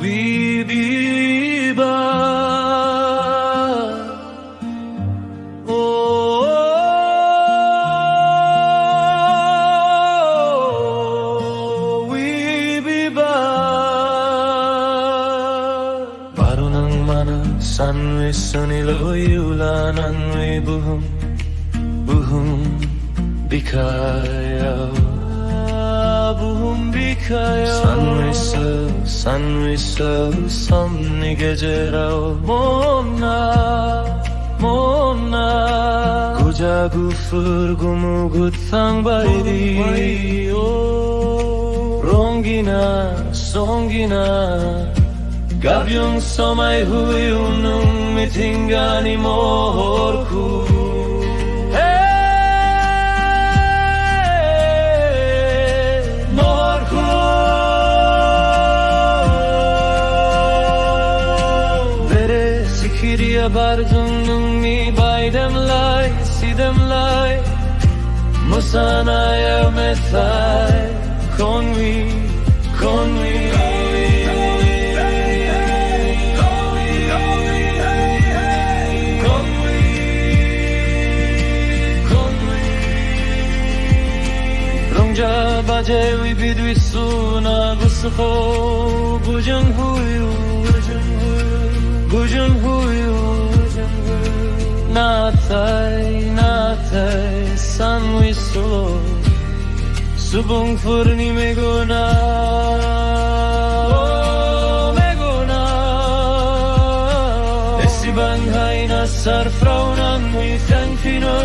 We biba Oh we biba Baru ng mana sanwi sunilo yulananwi buhum bikayaw buhum bikayaw sanwi so somni geceraw mona kuja gufur gumugut thang baydi rongina songina gabyong somay huyunung mitingani morku Kiriya bardung mi baidem lai sidem lai musanaya metai konwi rongja baje wi bidwi suna gusho bujung huyu natai sanwi solo subung furni megona esibang hai nasar frau nan wi fino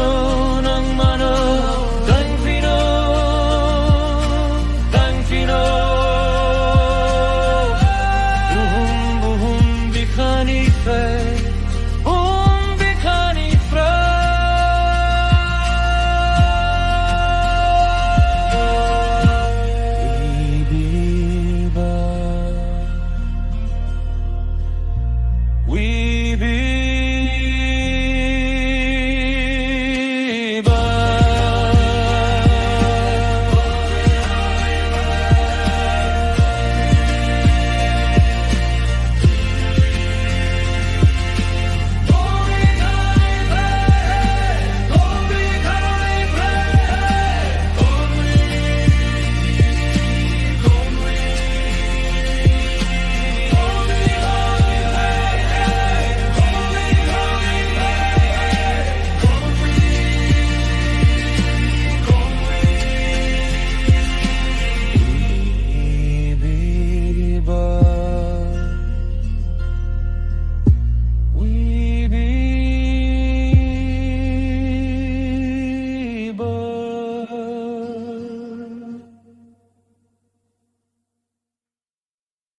nang mana